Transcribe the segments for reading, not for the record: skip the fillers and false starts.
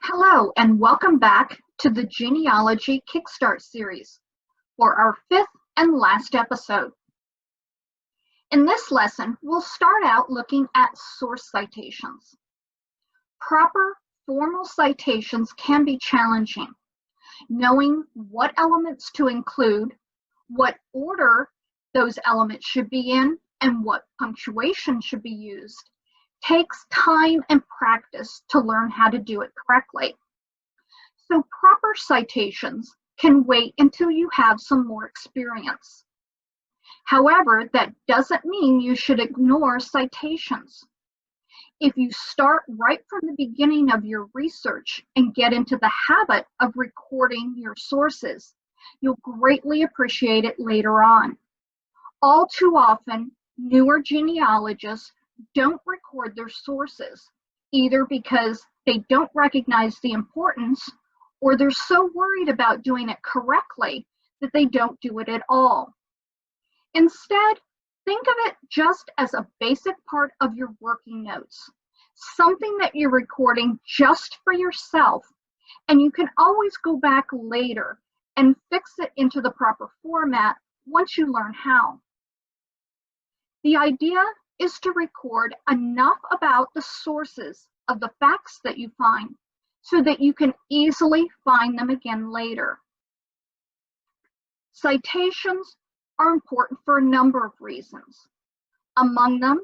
Hello, and welcome back to the Genealogy Kickstart series for our fifth and last episode. In this lesson, we'll start out looking at source citations. Proper formal citations can be challenging. Knowing what elements to include, what order those elements should be in, and what punctuation should be used takes time and practice to learn how to do it correctly. So proper citations can wait until you have some more experience. However, that doesn't mean you should ignore citations. If you start right from the beginning of your research and get into the habit of recording your sources, you'll greatly appreciate it later on. All too often, newer genealogists don't record their sources, either because they don't recognize the importance or they're so worried about doing it correctly that they don't do it at all. Instead, think of it just as a basic part of your working notes, something that you're recording just for yourself, and you can always go back later and fix it into the proper format once you learn how. The idea is to record enough about the sources of the facts that you find so that you can easily find them again later. Citations are important for a number of reasons. Among them,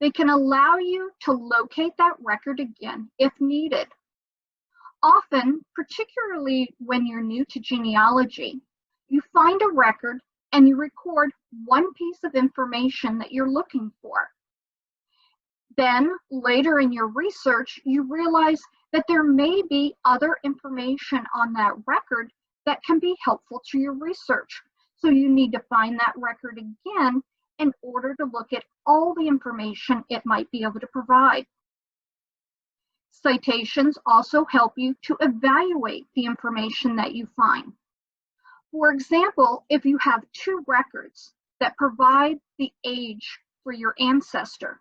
they can allow you to locate that record again if needed. Often, particularly when you're new to genealogy, you find a record and you record one piece of information that you're looking for. Then, later in your research, you realize that there may be other information on that record that can be helpful to your research. So you need to find that record again in order to look at all the information it might be able to provide. Citations also help you to evaluate the information that you find. For example, if you have two records that provide the age for your ancestor,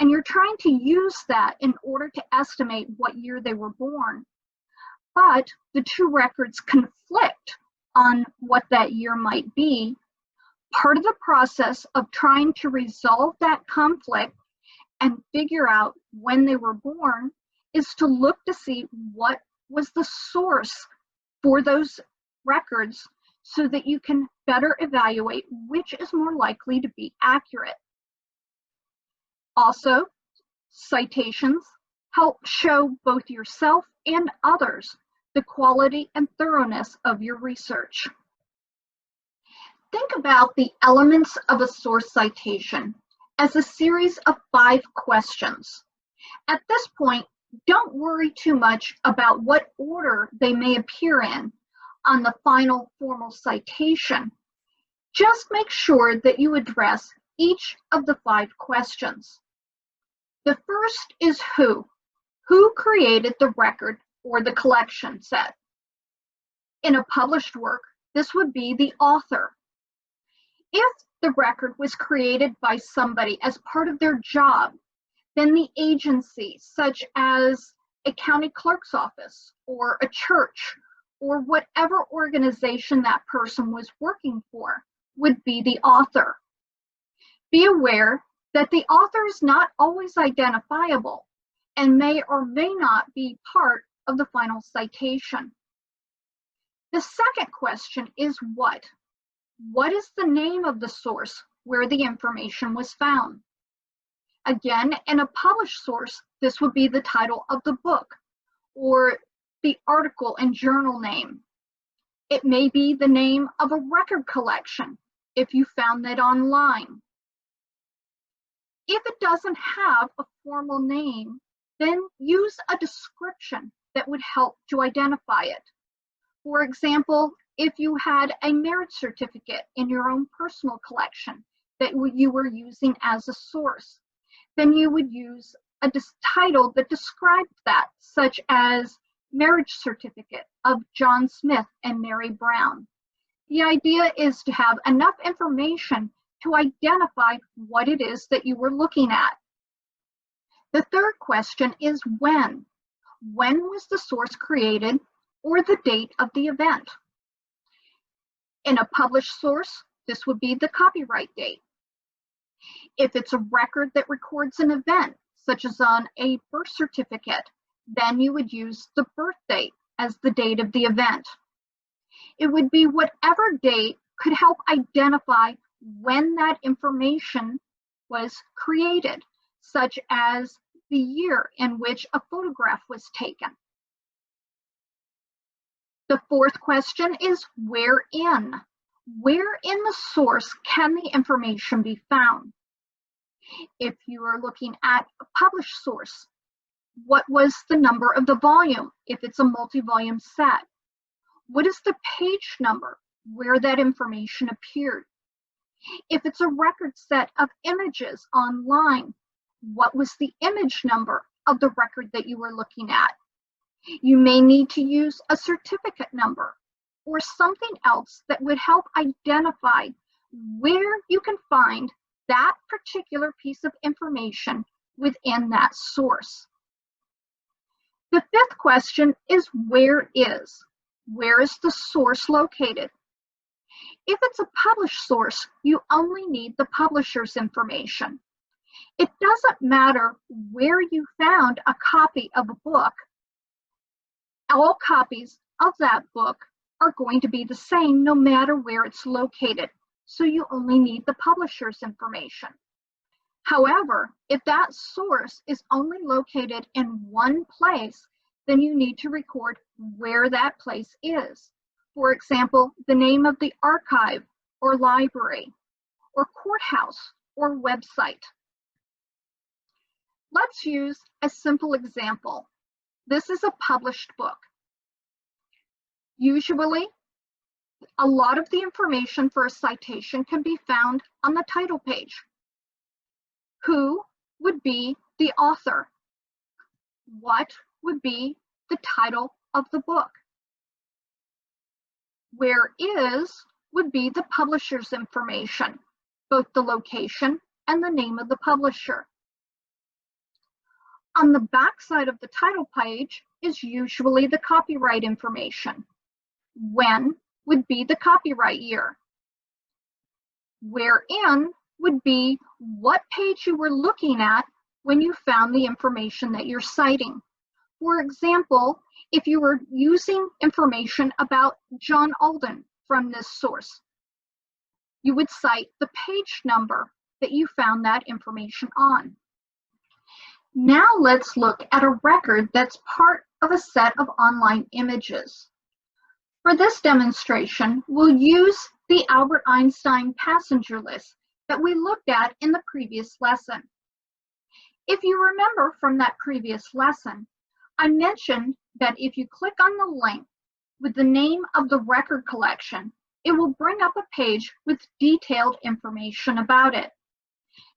and you're trying to use that in order to estimate what year they were born, but the two records conflict on what that year might be, part of the process of trying to resolve that conflict and figure out when they were born is to look to see what was the source for those records so that you can better evaluate which is more likely to be accurate. Also, citations help show both yourself and others the quality and thoroughness of your research. Think about the elements of a source citation as a series of 5 questions. At this point, don't worry too much about what order they may appear in on the final formal citation. Just make sure that you address each of the 5 questions. The first is who. Who created the record or the collection set? In a published work, this would be the author. If the record was created by somebody as part of their job, then the agency, such as a county clerk's office or a church or whatever organization that person was working for, would be the author. Be aware that the author is not always identifiable and may or may not be part of the final citation. The second question is what? What is the name of the source where the information was found? Again, in a published source, this would be the title of the book or the article and journal name. It may be the name of a record collection if you found that online. If it doesn't have a formal name, then use a description that would help to identify it. For example, if you had a marriage certificate in your own personal collection that you were using as a source, then you would use a title that described that, such as Marriage Certificate of John Smith and Mary Brown. The idea is to have enough information to identify what it is that you were looking at. The third question is when. when was the source created, or the date of the event. In a published source, this would be the copyright date. If it's a record that records an event, such as on a birth certificate, then you would use the birth date as the date of the event. It would be whatever date could help identify when that information was created, such as the year in which a photograph was taken. The fourth question is wherein. Where in the source can the information be found? If you are looking at a published source, what was the number of the volume if it's a multi-volume set? What is the page number where that information appeared? If it's a record set of images online, what was the image number of the record that you were looking at? You may need to use a certificate number or something else that would help identify where you can find that particular piece of information within that source. The fifth question is where is? Where is the source located? If it's a published source, you only need the publisher's information. It doesn't matter where you found a copy of a book. All copies of that book are going to be the same no matter where it's located, so you only need the publisher's information. However, if that source is only located in one place, then you need to record where that place is. For example, the name of the archive or library or courthouse or website. Let's use a simple example. This is a published book. Usually, a lot of the information for a citation can be found on the title page. Who would be the author? What would be the title of the book? Where is would be the publisher's information, both the location and the name of the publisher. On the back side of the title page is usually the copyright information. When would be the copyright year. Wherein would be what page you were looking at when you found the information that you're citing. For example, if you were using information about John Alden from this source, you would cite the page number that you found that information on. Now let's look at a record that's part of a set of online images. For this demonstration, we'll use the Albert Einstein passenger list that we looked at in the previous lesson. If you remember from that previous lesson, I mentioned that if you click on the link with the name of the record collection, it will bring up a page with detailed information about it.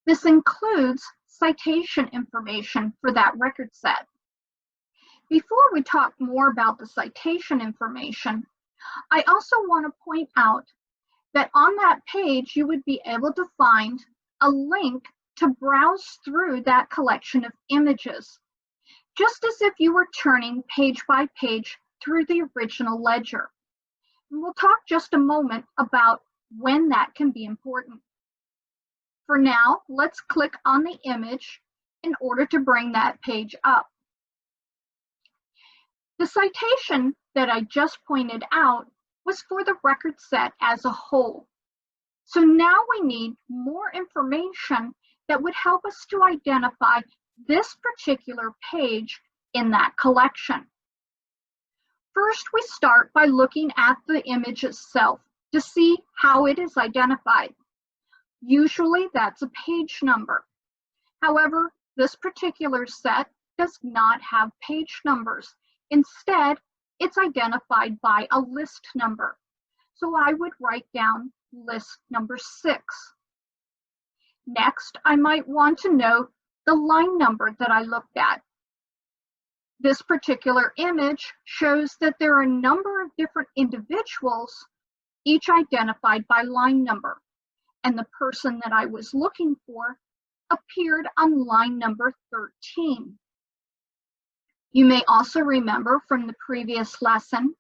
This includes citation information for that record set. Before we talk more about the citation information, I also want to point out that on that page, you would be able to find a link to browse through that collection of images, just as if you were turning page by page through the original ledger. And we'll talk just a moment about when that can be important. For now, let's click on the image in order to bring that page up. The citation that I just pointed out was for the record set as a whole. So now we need more information that would help us to identify this particular page in that collection. First, we start by looking at the image itself to see how it is identified. Usually that's a page number. However, this particular set does not have page numbers. Instead, it's identified by a list number. So I would write down list number 6. Next, I might want to note the line number that I looked at. This particular image shows that there are a number of different individuals, each identified by line number. And the person that I was looking for appeared on line number 13. You may also remember from the previous lesson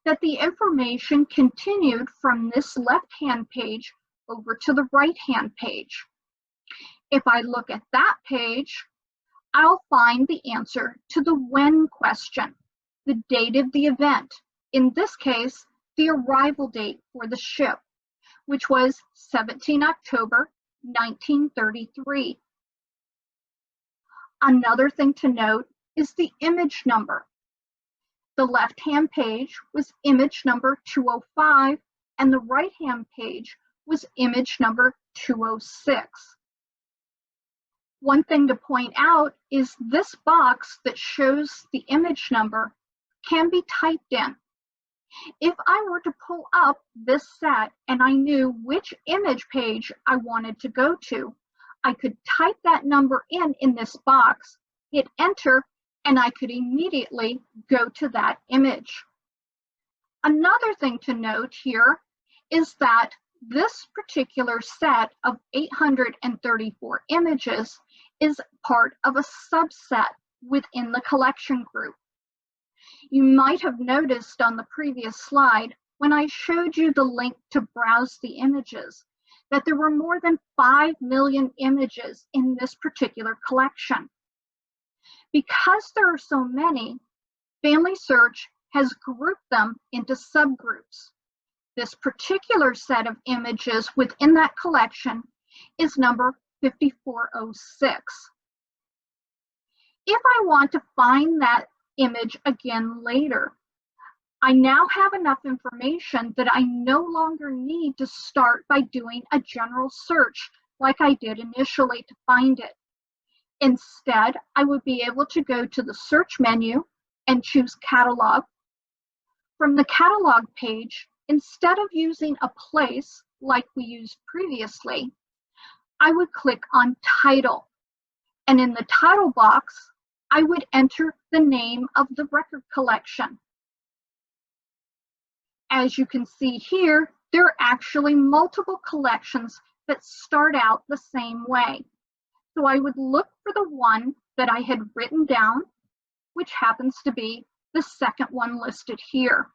that the information continued from this left-hand page over to the right-hand page. If I look at that page, I'll find the answer to the when question, the date of the event. In this case, the arrival date for the ship, which was 17 October 1933. Another thing to note is the image number. The left-hand page was image number 205, and the right-hand page was image number 206. One thing to point out is this box that shows the image number can be typed in. If I were to pull up this set and I knew which image page I wanted to go to, I could type that number in this box, hit enter, and I could immediately go to that image. Another thing to note here is that this particular set of 834 images is part of a subset within the collection group. You might have noticed on the previous slide when I showed you the link to browse the images that there were more than 5 million images in this particular collection. Because there are so many, Family Search has grouped them into subgroups. This particular set of images within that collection is number 5406. If I want to find that image again later, I now have enough information that I no longer need to start by doing a general search like I did initially to find it. Instead, I would be able to go to the search menu and choose catalog. From the catalog page, instead of using a place like we used previously, I would click on title. And in the title box, I would enter the name of the record collection. As you can see here, there are actually multiple collections that start out the same way. So I would look for the one that I had written down, which happens to be the second one listed here.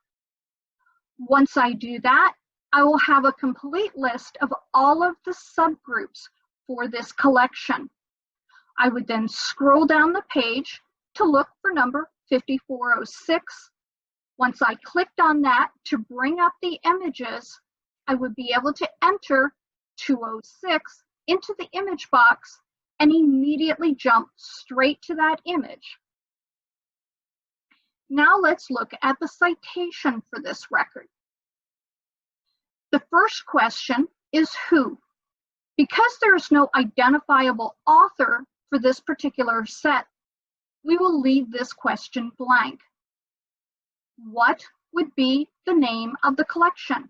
Once I do that, I will have a complete list of all of the subgroups for this collection. I would then scroll down the page to look for number 5406. Once I clicked on that to bring up the images, I would be able to enter 206 into the image box and immediately jump straight to that image. Now let's look at the citation for this record. The first question is who. Because there is no identifiable author for this particular set, we will leave this question blank. What would be the name of the collection?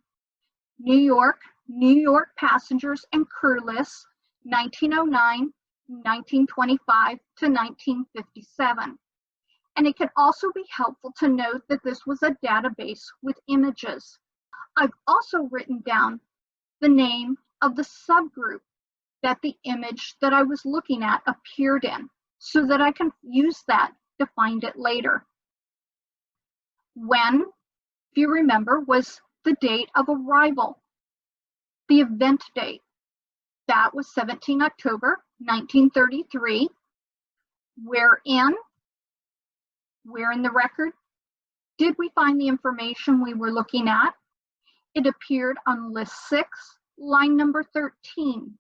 New York Passengers and Crew Lists, 1909, 1925 to 1957. And it can also be helpful to note that this was a database with images. I've also written down the name of the subgroup that the image that I was looking at appeared in, so that I can use that to find it later. When, if you remember, was the date of arrival. The event date, that was 17 October 1933. Where in the record did we find the information we were looking at? It appeared on list 6, line number 13.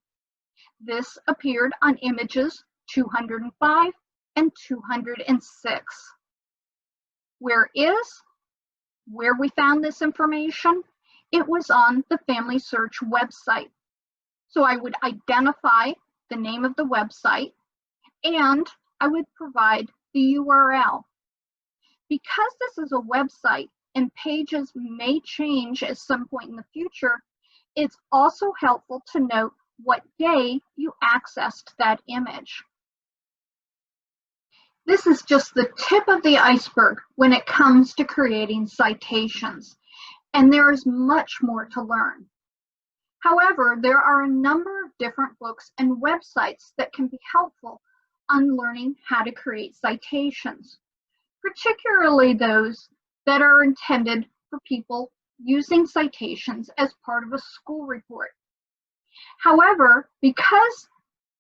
This appeared on images 205 and 206. Where we found this information, it was on the Family Search website. So I would identify the name of the website and I would provide the URL. Because this is a website and pages may change at some point in the future, it's also helpful to note what day you accessed that image. This is just the tip of the iceberg when it comes to creating citations, and there is much more to learn. However, there are a number of different books and websites that can be helpful on learning how to create citations. particularly those that are intended for people using citations as part of a school report. However, because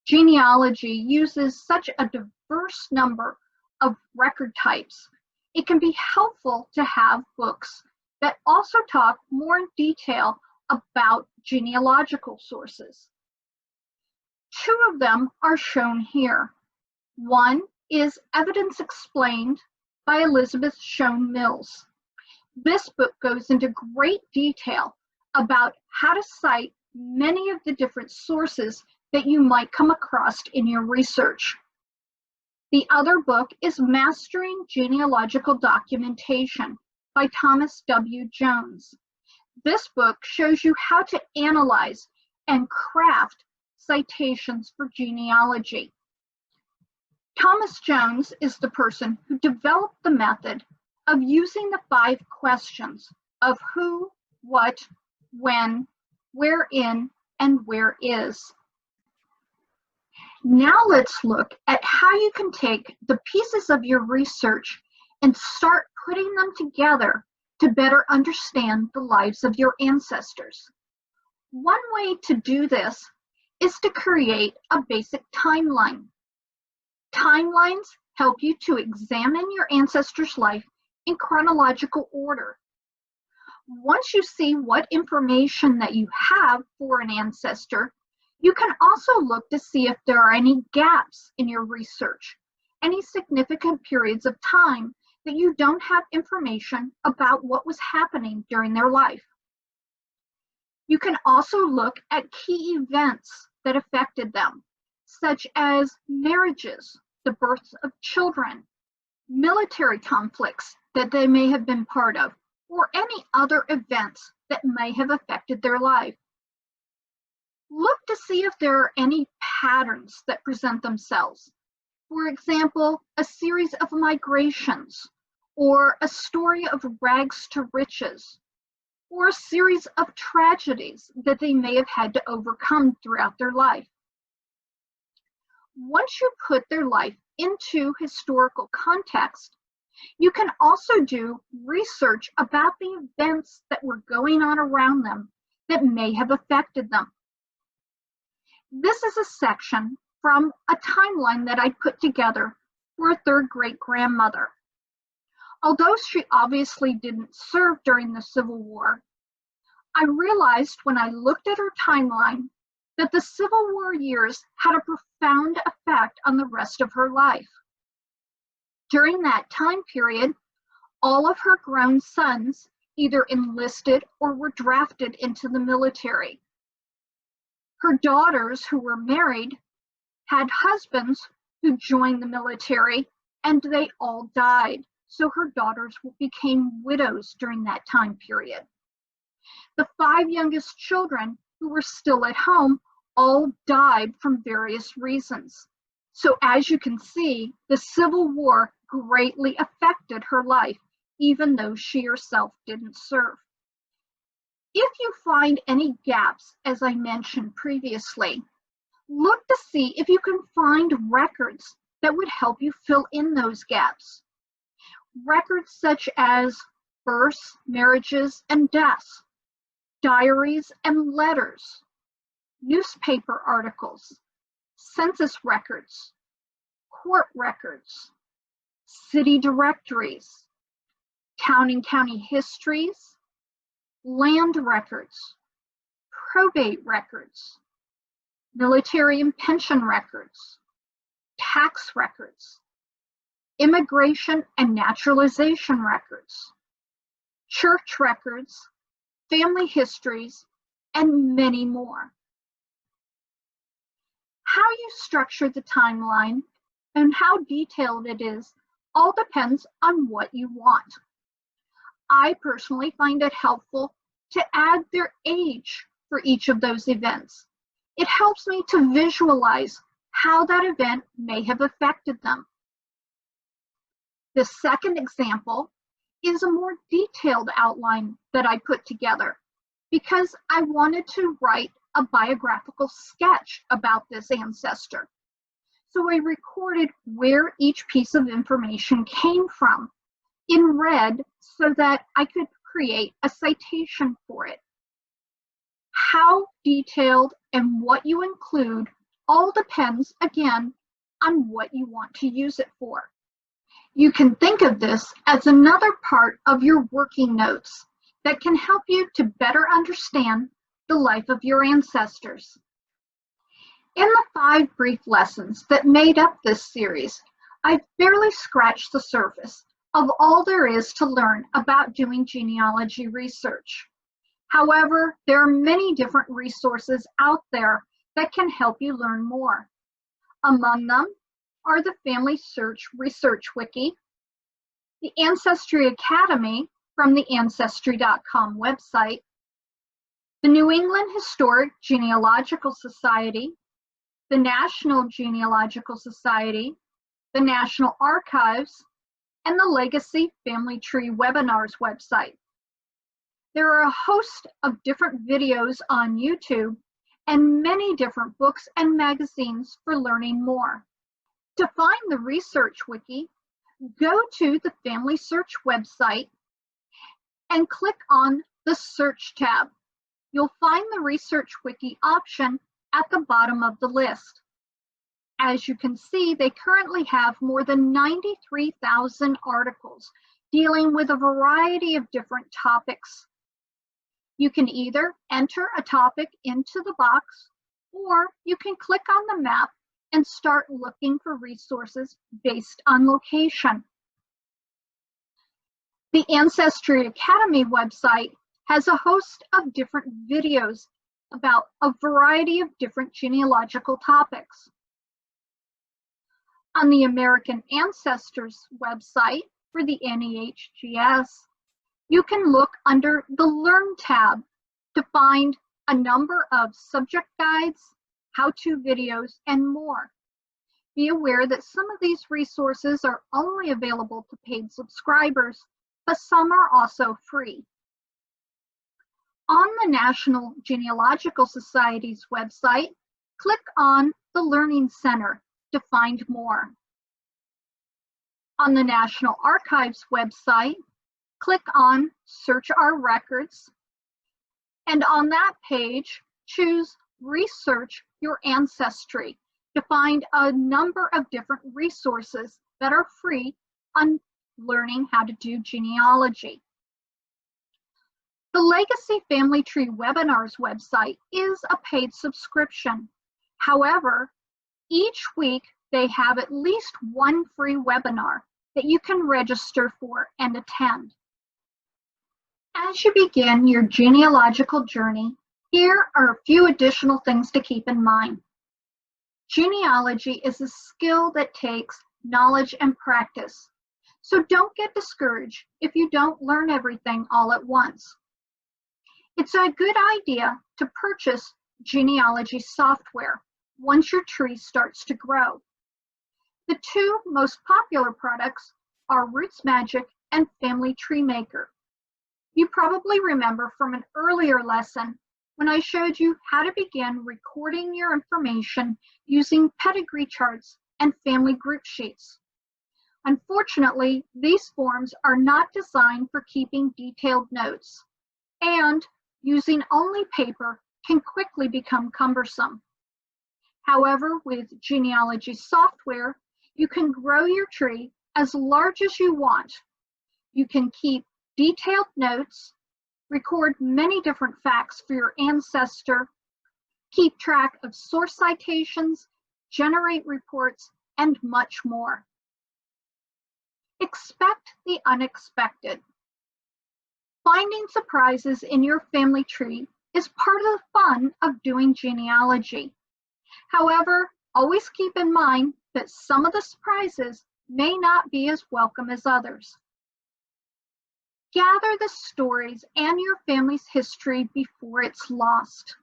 genealogy uses such a diverse number of record types, it can be helpful to have books that also talk more in detail about genealogical sources. Two of them are shown here. One is Evidence Explained by Elizabeth Shown Mills. This book goes into great detail about how to cite many of the different sources that you might come across in your research. The other book is Mastering Genealogical Documentation by Thomas W. Jones. This book shows you how to analyze and craft citations for genealogy. Thomas Jones is the person who developed the method of using the 5 questions of who, what, when, wherein, and where is. Now let's look at how you can take the pieces of your research and start putting them together to better understand the lives of your ancestors. One way to do this is to create a basic timeline. Timelines help you to examine your ancestor's life in chronological order. Once you see what information that you have for an ancestor, you can also look to see if there are any gaps in your research, any significant periods of time that you don't have information about what was happening during their life. You can also look at key events that affected them, such as marriages, the births of children, military conflicts that they may have been part of, or any other events that may have affected their life. Look to see if there are any patterns that present themselves. For example, a series of migrations, or a story of rags to riches, or a series of tragedies that they may have had to overcome throughout their life. Once you put their life into historical context, you can also do research about the events that were going on around them that may have affected them. This is a section from a timeline that I put together for a third great-grandmother. Although she obviously didn't serve during the Civil War, I realized when I looked at her timeline that the Civil War years had a profound effect on the rest of her life. During that time period, all of her grown sons either enlisted or were drafted into the military. Her daughters who were married had husbands who joined the military, and they all died. So her daughters became widows during that time period. The 5 youngest children who were still at home all died from various reasons. So as you can see, the Civil War greatly affected her life, even though she herself didn't serve. If you find any gaps, as I mentioned previously, look to see if you can find records that would help you fill in those gaps. Records such as births, marriages, and deaths, diaries and letters, newspaper articles, census records, court records, city directories, town and county histories, land records, probate records, military and pension records, tax records, immigration and naturalization records, church records, family histories, and many more. How you structure the timeline and how detailed it is all depends on what you want. I personally find it helpful to add their age for each of those events. It helps me to visualize how that event may have affected them. The second example is a more detailed outline that I put together because I wanted to write a biographical sketch about this ancestor. So I recorded where each piece of information came from in red so that I could create a citation for it. How detailed and what you include all depends, again, on what you want to use it for. You can think of this as another part of your working notes that can help you to better understand the life of your ancestors. In the 5 brief lessons that made up this series, I've barely scratched the surface of all there is to learn about doing genealogy research. However, there are many different resources out there that can help you learn more. Among them are the Family Search Research Wiki, the Ancestry Academy from the Ancestry.com website, the New England Historic Genealogical Society, the National Genealogical Society, the National Archives, and the Legacy Family Tree Webinars website. There are a host of different videos on YouTube and many different books and magazines for learning more. To find the Research Wiki, go to the Family Search website and click on the Search tab. You'll find the Research Wiki option at the bottom of the list. As you can see, they currently have more than 93,000 articles dealing with a variety of different topics. You can either enter a topic into the box, or you can click on the map and start looking for resources based on location. The Ancestry Academy website has a host of different videos about a variety of different genealogical topics. On the American Ancestors website for the NEHGS, you can look under the Learn tab to find a number of subject guides, how-to videos, and more. Be aware that some of these resources are only available to paid subscribers, but some are also free. On the National Genealogical Society's website, click on the Learning Center to find more. On the National Archives website, click on Search Our Records, and on that page, choose Research Your Ancestry to find a number of different resources that are free on learning how to do genealogy. The Legacy Family Tree Webinars website is a paid subscription. However, each week they have at least one free webinar that you can register for and attend. As you begin your genealogical journey, here are a few additional things to keep in mind. Genealogy is a skill that takes knowledge and practice, so don't get discouraged if you don't learn everything all at once. It's a good idea to purchase genealogy software once your tree starts to grow. The 2 most popular products are RootsMagic and Family Tree Maker. You probably remember from an earlier lesson when I showed you how to begin recording your information using pedigree charts and family group sheets. Unfortunately, these forms are not designed for keeping detailed notes, and using only paper can quickly become cumbersome. However, with genealogy software, you can grow your tree as large as you want. You can keep detailed notes, record many different facts for your ancestor, keep track of source citations, generate reports, and much more. Expect the unexpected. Finding surprises in your family tree is part of the fun of doing genealogy. However, always keep in mind that some of the surprises may not be as welcome as others. Gather the stories and your family's history before it's lost.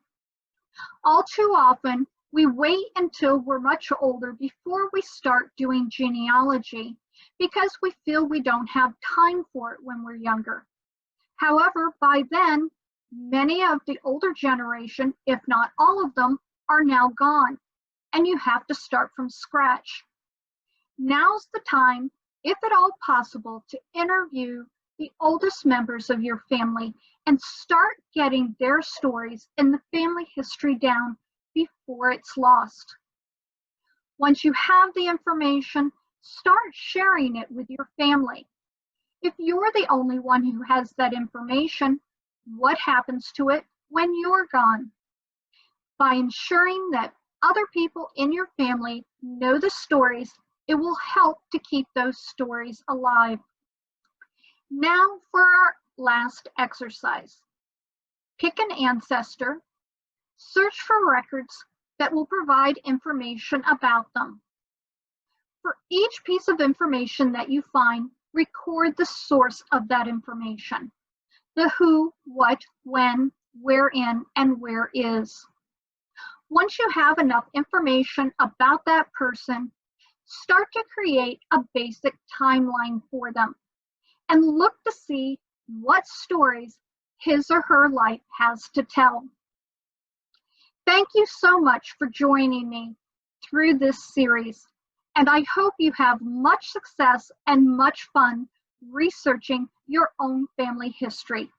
All too often, we wait until we're much older before we start doing genealogy because we feel we don't have time for it when we're younger. However, by then, many of the older generation, if not all of them, are now gone. and you have to start from scratch. Now's the time, if at all possible, to interview the oldest members of your family and start getting their stories and the family history down before it's lost. Once you have the information, start sharing it with your family. If you're the only one who has that information, what happens to it when you're gone? By ensuring that other people in your family know the stories, it will help to keep those stories alive. Now for our last exercise. Pick an ancestor, search for records that will provide information about them. For each piece of information that you find, record the source of that information. The who, what, when, wherein, and where is. Once you have enough information about that person, start to create a basic timeline for them and look to see what stories his or her life has to tell. Thank you so much for joining me through this series, and I hope you have much success and much fun researching your own family history.